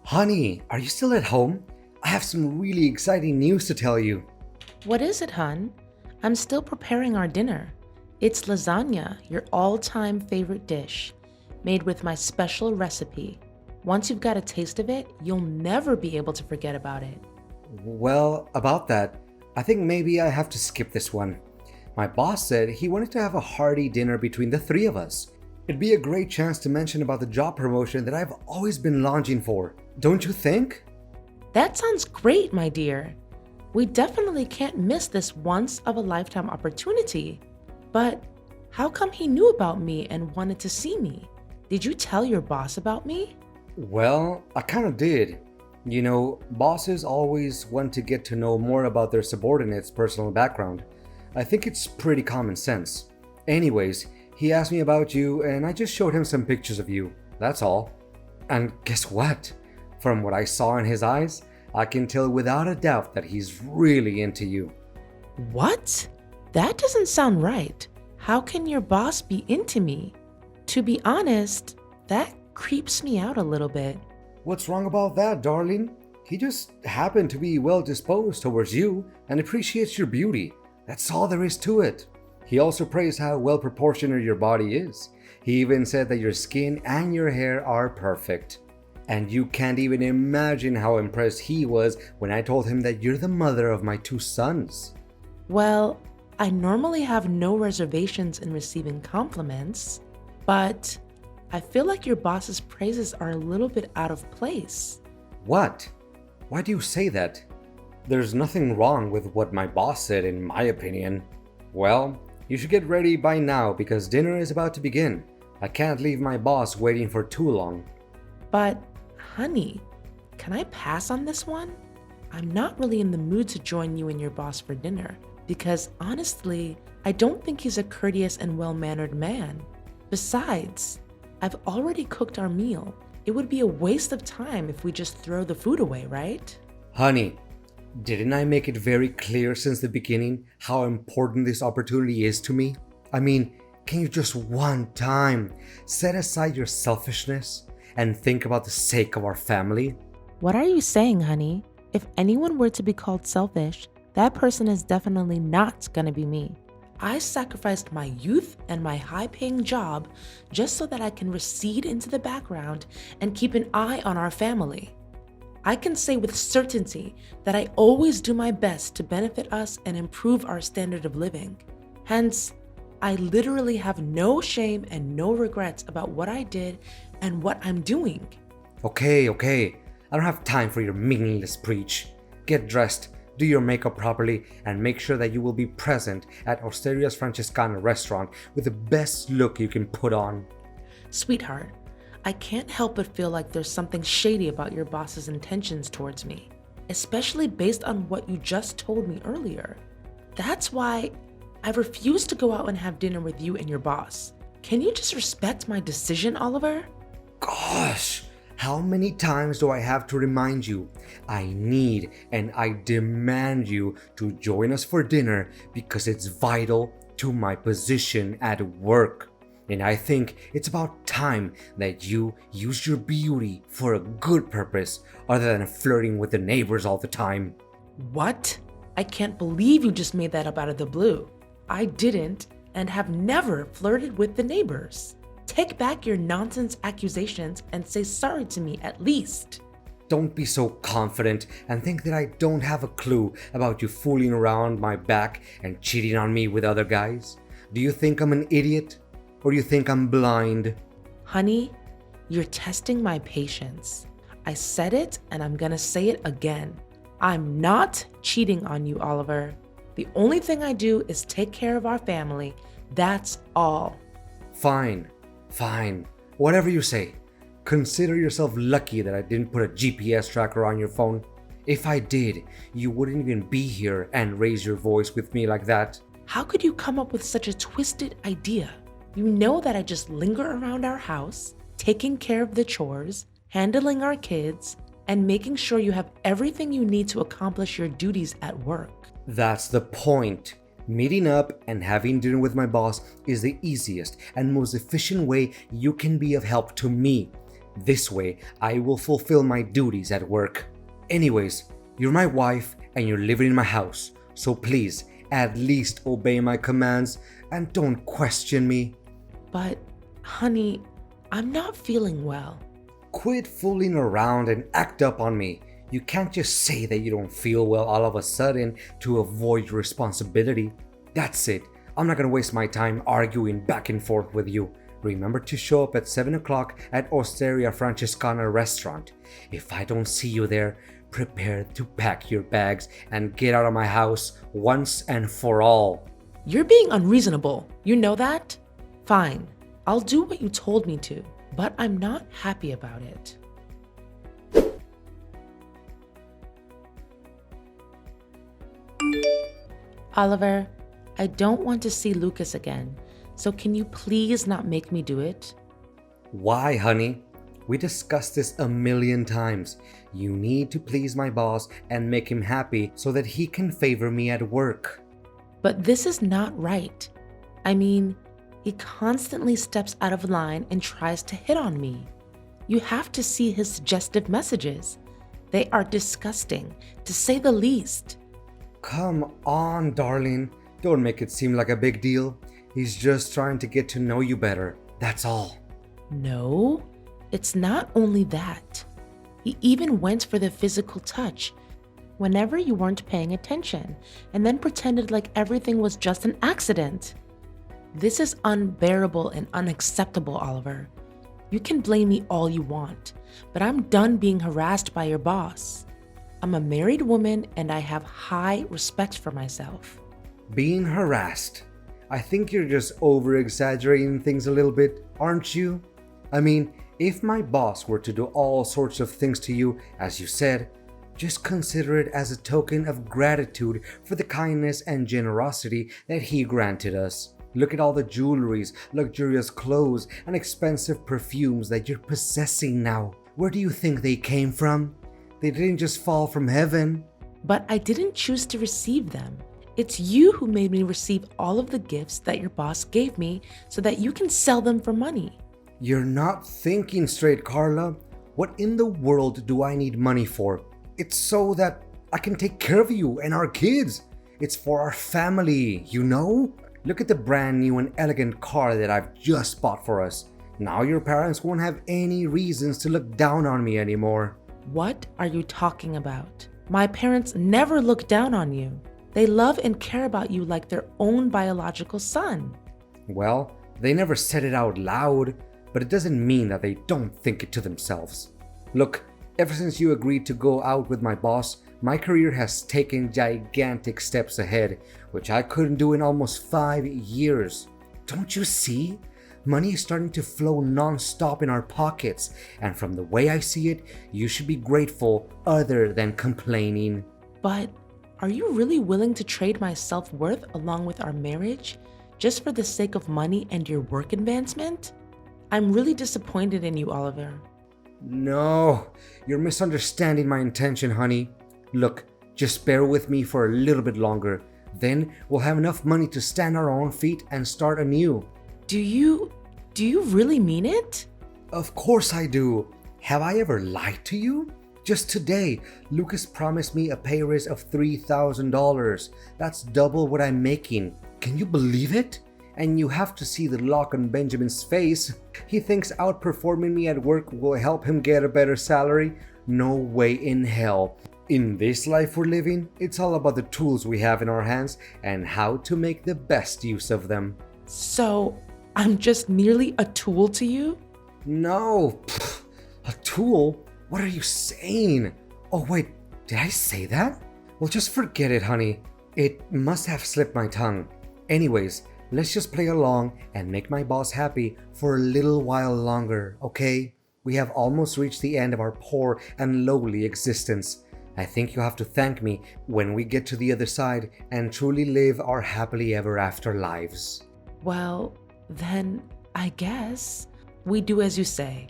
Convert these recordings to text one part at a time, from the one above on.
Honey, are you still at home? I have some really exciting news to tell you. What is it, hun? I'm still preparing our dinner. It's lasagna, your all-time favorite dish, made with my special recipe. Once you've got a taste of it, you'll never be able to forget about it. Well, about that, I think maybe I have to skip this one. My boss said he wanted to have a hearty dinner between the three of us. It'd be a great chance to mention about the job promotion that I've always been longing for, don't you think? That sounds great, my dear. We definitely can't miss this once-of-a-lifetime opportunity. But how come he knew about me and wanted to see me? Did you tell your boss about me? Well, I kind of did. You know, bosses always want to get to know more about their subordinates' personal background. I think it's pretty common sense. Anyways, he asked me about you and I just showed him some pictures of you. That's all. And guess what? From what I saw in his eyes, I can tell without a doubt that he's really into you. What? That doesn't sound right. How can your boss be into me? To be honest, that creeps me out a little bit. What's wrong about that, darling? He just happened to be well disposed towards you and appreciates your beauty. That's all there is to it. He also praised how well proportioned your body is. He even said that your skin and your hair are perfect. And you can't even imagine how impressed he was when I told him that you're the mother of my two sons. Well, I normally have no reservations in receiving compliments, but I feel like your boss's praises are a little bit out of place. What? Why do you say that? There's nothing wrong with what my boss said, in my opinion. Well, you should get ready by now because dinner is about to begin. I can't leave my boss waiting for too long. But, honey, can I pass on this one? I'm not really in the mood to join you and your boss for dinner because honestly, I don't think he's a courteous and well-mannered man. Besides, I've already cooked our meal. It would be a waste of time if we just throw the food away, right? Honey, didn't I make it very clear since the beginning how important this opportunity is to me? I mean, can you just one time set aside your selfishness and think about the sake of our family? What are you saying, honey? If anyone were to be called selfish, that person is definitely not gonna be me. I sacrificed my youth and my high-paying job just so that I can recede into the background and keep an eye on our family. I can say with certainty that I always do my best to benefit us and improve our standard of living. Hence, I literally have no shame and no regrets about what I did and what I'm doing. Okay. I don't have time for your meaningless preach. Get dressed, do your makeup properly, and make sure that you will be present at Osteria's Francescana restaurant with the best look you can put on. Sweetheart, I can't help but feel like there's something shady about your boss's intentions towards me, especially based on what you just told me earlier. That's why I refuse to go out and have dinner with you and your boss. Can you just respect my decision, Oliver? Gosh, how many times do I have to remind you? I need and I demand you to join us for dinner because it's vital to my position at work. And I think it's about time that you use your beauty for a good purpose other than flirting with the neighbors all the time. What? I can't believe you just made that up out of the blue. I didn't and have never flirted with the neighbors. Take back your nonsense accusations and say sorry to me at least. Don't be so confident and think that I don't have a clue about you fooling around my back and cheating on me with other guys. Do you think I'm an idiot? Or do you think I'm blind? Honey, you're testing my patience. I said it and I'm gonna say it again. I'm not cheating on you, Oliver. The only thing I do is take care of our family. That's all. Fine. Whatever you say. Consider yourself lucky that I didn't put a GPS tracker on your phone. If I did, you wouldn't even be here and raise your voice with me like that. How could you come up with such a twisted idea? You know that I just linger around our house, taking care of the chores, handling our kids, and making sure you have everything you need to accomplish your duties at work. That's the point. Meeting up and having dinner with my boss is the easiest and most efficient way you can be of help to me. This way, I will fulfill my duties at work. Anyways, you're my wife and you're living in my house, so please, at least obey my commands and don't question me. But, honey, I'm not feeling well. Quit fooling around and act up on me. You can't just say that you don't feel well all of a sudden to avoid your responsibility. That's it. I'm not gonna waste my time arguing back and forth with you. Remember to show up at 7 o'clock at Osteria Francescana restaurant. If I don't see you there, prepare to pack your bags and get out of my house once and for all. You're being unreasonable. You know that? Fine. I'll do what you told me to, but I'm not happy about it. Oliver, I don't want to see Lucas again, so can you please not make me do it? Why, honey? We discussed this a million times. You need to please my boss and make him happy so that he can favor me at work. But this is not right. I mean, he constantly steps out of line and tries to hit on me. You have to see his suggestive messages. They are disgusting, to say the least. Come on, darling. Don't make it seem like a big deal. He's just trying to get to know you better. That's all. No, it's not only that. He even went for the physical touch whenever you weren't paying attention and then pretended like everything was just an accident. This is unbearable and unacceptable, Oliver. You can blame me all you want, but I'm done being harassed by your boss. I'm a married woman and I have high respect for myself. Being harassed. I think you're just over-exaggerating things a little bit, aren't you? I mean, if my boss were to do all sorts of things to you, as you said, just consider it as a token of gratitude for the kindness and generosity that he granted us. Look at all the jewelries, luxurious clothes, and expensive perfumes that you're possessing now. Where do you think they came from? They didn't just fall from heaven. But I didn't choose to receive them. It's you who made me receive all of the gifts that your boss gave me so that you can sell them for money. You're not thinking straight, Carla. What in the world do I need money for? It's so that I can take care of you and our kids. It's for our family, you know? Look at the brand new and elegant car that I've just bought for us. Now your parents won't have any reasons to look down on me anymore. What are you talking about? My parents never look down on you. They love and care about you like their own biological son. Well, they never said it out loud, but it doesn't mean that they don't think it to themselves. Look, ever since you agreed to go out with my boss, my career has taken gigantic steps ahead, which I couldn't do in almost 5 years. Don't you see? Money is starting to flow non-stop in our pockets, and from the way I see it, you should be grateful other than complaining. But are you really willing to trade my self-worth along with our marriage just for the sake of money and your work advancement? I'm really disappointed in you, Oliver. No, you're misunderstanding my intention, honey. Look, just bear with me for a little bit longer. Then we'll have enough money to stand on our own feet and start anew. Do you really mean it? Of course I do. Have I ever lied to you? Just today, Lucas promised me a pay raise of $3,000. That's double what I'm making. Can you believe it? And you have to see the look on Benjamin's face. He thinks outperforming me at work will help him get a better salary. No way in hell. In this life we're living, it's all about the tools we have in our hands and how to make the best use of them. So, I'm just merely a tool to you? No, a tool? What are you saying? Oh wait, did I say that? Well, just forget it, honey. It must have slipped my tongue. Anyways, let's just play along and make my boss happy for a little while longer, okay? We have almost reached the end of our poor and lowly existence. I think you'll have to thank me when we get to the other side and truly live our happily ever after lives. Well, then I guess we do as you say.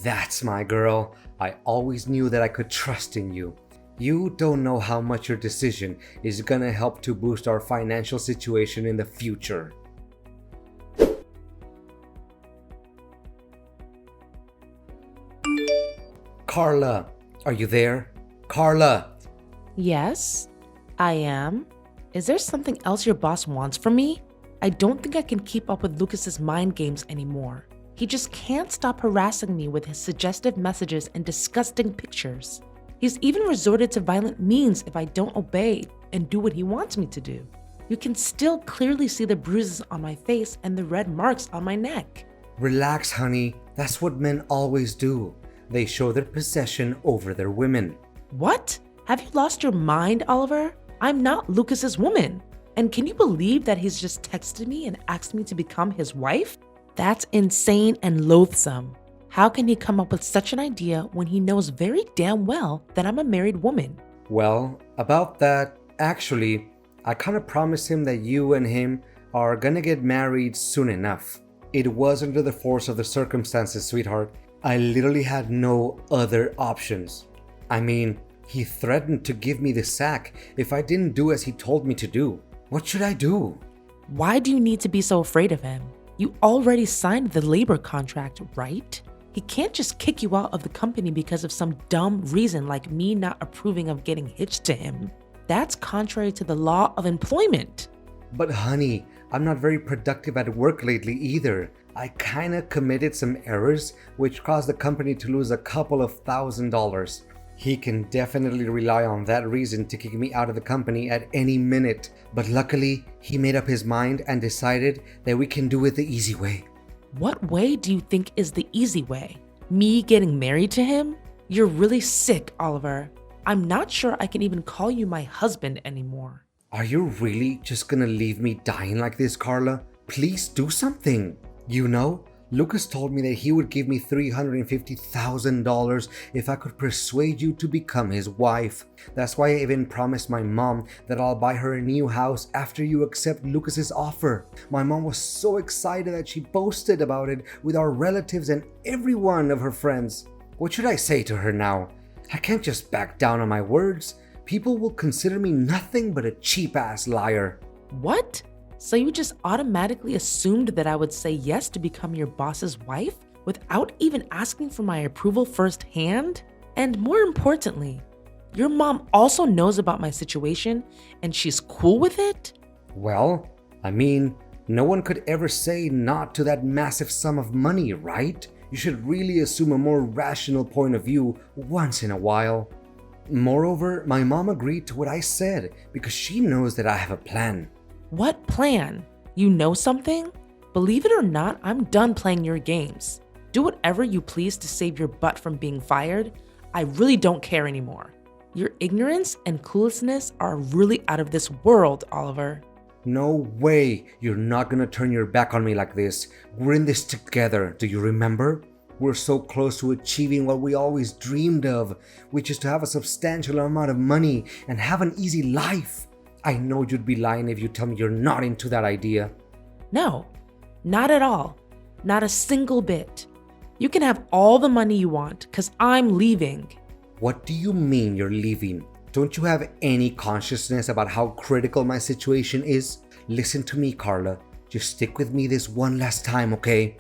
That's my girl. I always knew that I could trust in you. You don't know how much your decision is gonna help to boost our financial situation in the future. Carla, are you there? Carla! Yes, I am. Is there something else your boss wants from me? I don't think I can keep up with Lucas's mind games anymore. He just can't stop harassing me with his suggestive messages and disgusting pictures. He's even resorted to violent means if I don't obey and do what he wants me to do. You can still clearly see the bruises on my face and the red marks on my neck. Relax, honey. That's what men always do. They show their possession over their women. What? Have you lost your mind, Oliver? I'm not Lucas's woman. And can you believe that he's just texted me and asked me to become his wife? That's insane and loathsome. How can he come up with such an idea when he knows very damn well that I'm a married woman? Well, about that, actually, I kind of promised him that you and him are gonna get married soon enough. It was under the force of the circumstances, sweetheart. I literally had no other options. I mean, he threatened to give me the sack if I didn't do as he told me to do. What should I do? Why do you need to be so afraid of him? You already signed the labor contract, right? He can't just kick you out of the company because of some dumb reason like me not approving of getting hitched to him. That's contrary to the law of employment. But honey, I'm not very productive at work lately either. I kinda committed some errors which caused the company to lose a couple of $1,000s. He can definitely rely on that reason to kick me out of the company at any minute. But luckily, he made up his mind and decided that we can do it the easy way. What way do you think is the easy way? Me getting married to him? You're really sick, Oliver. I'm not sure I can even call you my husband anymore. Are you really just gonna leave me dying like this, Carla? Please do something. You know, Lucas told me that he would give me $350,000 if I could persuade you to become his wife. That's why I even promised my mom that I'll buy her a new house after you accept Lucas's offer. My mom was so excited that she boasted about it with our relatives and every one of her friends. What should I say to her now? I can't just back down on my words. People will consider me nothing but a cheap-ass liar. What? So you just automatically assumed that I would say yes to become your boss's wife without even asking for my approval firsthand? And more importantly, your mom also knows about my situation and she's cool with it? Well, I mean, no one could ever say not to that massive sum of money, right? You should really assume a more rational point of view once in a while. Moreover, my mom agreed to what I said because she knows that I have a plan. What plan? You know something? Believe it or not, I'm done playing your games. Do whatever you please to save your butt from being fired. I really don't care anymore. Your ignorance and cluelessness are really out of this world, Oliver. No way, you're not gonna turn your back on me like this. We're in this together, do you remember? We're so close to achieving what we always dreamed of, which is to have a substantial amount of money and have an easy life. I know you'd be lying if you tell me you're not into that idea. No, not at all. Not a single bit. You can have all the money you want, because I'm leaving. What do you mean you're leaving? Don't you have any consciousness about how critical my situation is? Listen to me, Carla. Just stick with me this one last time, okay?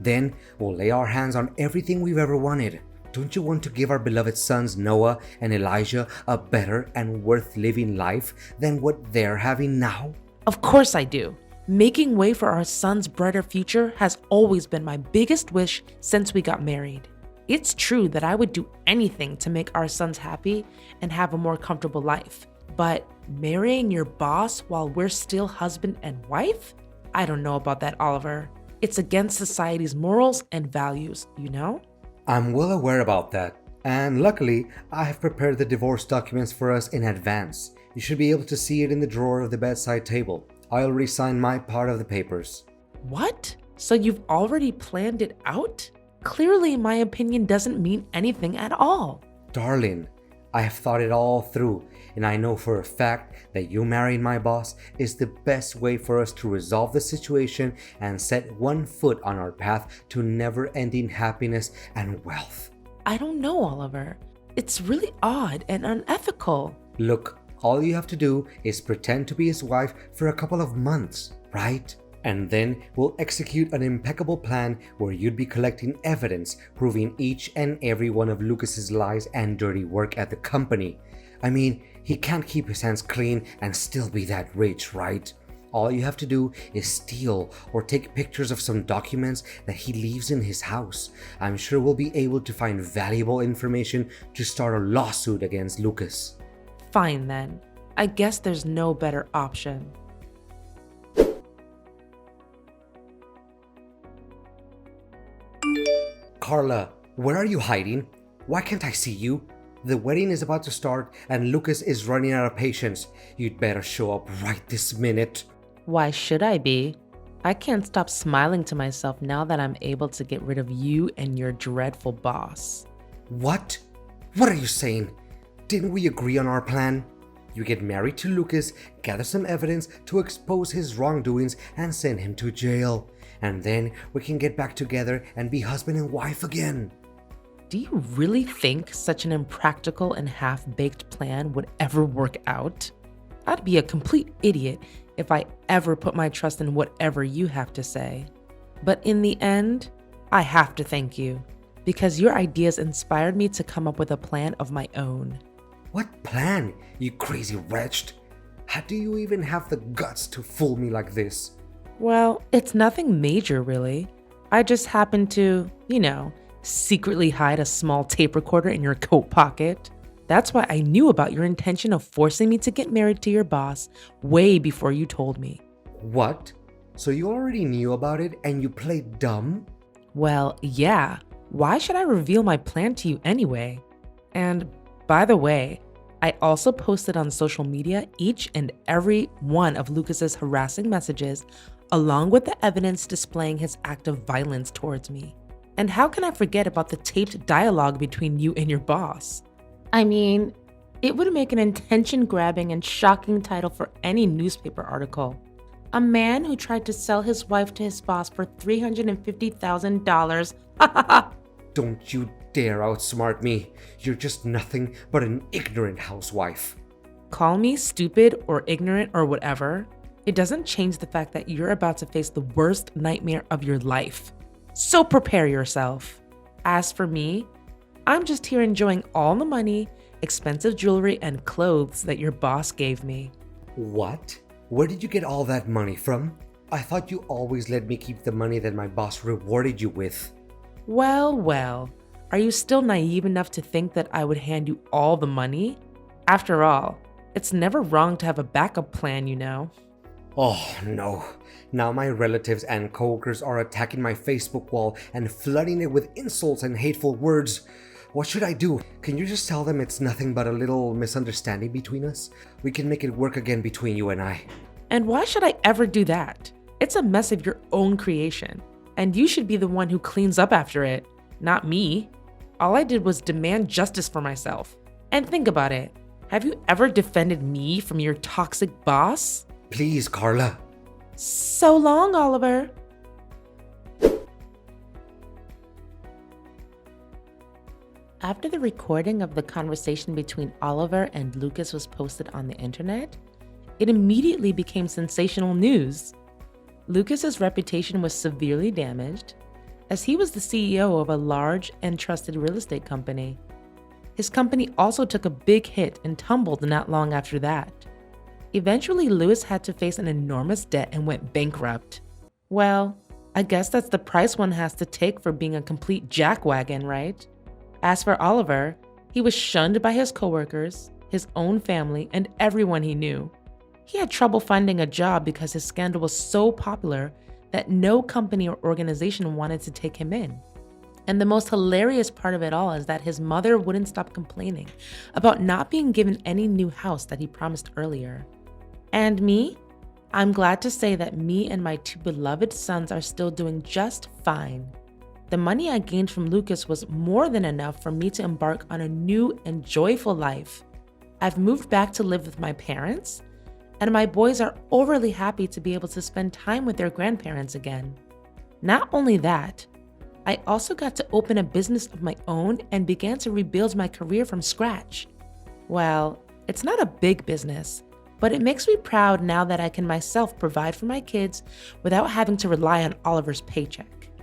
Then we'll lay our hands on everything we've ever wanted. Don't you want to give our beloved sons Noah and Elijah a better and worth living life than what they're having now? Of course I do. Making way for our son's brighter future has always been my biggest wish since we got married. It's true that I would do anything to make our sons happy and have a more comfortable life. But marrying your boss while we're still husband and wife? I don't know about that, Oliver. It's against society's morals and values, you know? I'm well aware about that. And luckily, I have prepared the divorce documents for us in advance. You should be able to see it in the drawer of the bedside table. I already signed my part of the papers. What? So you've already planned it out? Clearly, my opinion doesn't mean anything at all. Darling, I have thought it all through, and I know for a fact that you marrying my boss is the best way for us to resolve the situation and set one foot on our path to never-ending happiness and wealth. I don't know, Oliver. It's really odd and unethical. Look, all you have to do is pretend to be his wife for a couple of months, right? And then we'll execute an impeccable plan where you'd be collecting evidence proving each and every one of Lucas's lies and dirty work at the company. I mean, he can't keep his hands clean and still be that rich, right? All you have to do is steal or take pictures of some documents that he leaves in his house. I'm sure we'll be able to find valuable information to start a lawsuit against Lucas. Fine then. I guess there's no better option. Carla, where are you hiding? Why can't I see you? The wedding is about to start and Lucas is running out of patience. You'd better show up right this minute. Why should I be? I can't stop smiling to myself now that I'm able to get rid of you and your dreadful boss. What? What are you saying? Didn't we agree on our plan? You get married to Lucas, gather some evidence to expose his wrongdoings, and send him to jail. And then we can get back together and be husband and wife again. Do you really think such an impractical and half-baked plan would ever work out? I'd be a complete idiot if I ever put my trust in whatever you have to say. But in the end, I have to thank you, because your ideas inspired me to come up with a plan of my own. What plan, you crazy wretch? How do you even have the guts to fool me like this? Well, it's nothing major, really. I just happened to, secretly hide a small tape recorder in your coat pocket. That's why I knew about your intention of forcing me to get married to your boss way before you told me. What? So you already knew about it and you played dumb? Well, yeah. Why should I reveal my plan to you anyway? And by the way, I also posted on social media each and every one of Lucas's harassing messages, along with the evidence displaying his act of violence towards me. And how can I forget about the taped dialogue between you and your boss? I mean, it would make an attention-grabbing and shocking title for any newspaper article. A man who tried to sell his wife to his boss for $350,000. Ha ha ha! Don't you dare outsmart me. You're just nothing but an ignorant housewife. Call me stupid or ignorant or whatever. It doesn't change the fact that you're about to face the worst nightmare of your life. So prepare yourself. As for me, I'm just here enjoying all the money, expensive jewelry, and clothes that your boss gave me. What? Where did you get all that money from? I thought you always let me keep the money that my boss rewarded you with. Well, are you still naive enough to think that I would hand you all the money? After all, it's never wrong to have a backup plan, Oh no. Now my relatives and coworkers are attacking my Facebook wall and flooding it with insults and hateful words. What should I do? Can you just tell them it's nothing but a little misunderstanding between us? We can make it work again between you and I. And why should I ever do that? It's a mess of your own creation, and you should be the one who cleans up after it, not me. All I did was demand justice for myself. And think about it. Have you ever defended me from your toxic boss? Please, Carla. So long, Oliver. After the recording of the conversation between Oliver and Lucas was posted on the internet, it immediately became sensational news. Lucas's reputation was severely damaged, as he was the CEO of a large and trusted real estate company. His company also took a big hit and tumbled not long after that. Eventually, Lewis had to face an enormous debt and went bankrupt. Well, I guess that's the price one has to take for being a complete jackwagon, right? As for Oliver, he was shunned by his coworkers, his own family, and everyone he knew. He had trouble finding a job because his scandal was so popular that no company or organization wanted to take him in. And the most hilarious part of it all is that his mother wouldn't stop complaining about not being given any new house that he promised earlier. And me? I'm glad to say that me and my two beloved sons are still doing just fine. The money I gained from Lucas was more than enough for me to embark on a new and joyful life. I've moved back to live with my parents, and my boys are overly happy to be able to spend time with their grandparents again. Not only that, I also got to open a business of my own and began to rebuild my career from scratch. Well, it's not a big business, But it makes me proud now that I can myself provide for my kids without having to rely on Oliver's paycheck.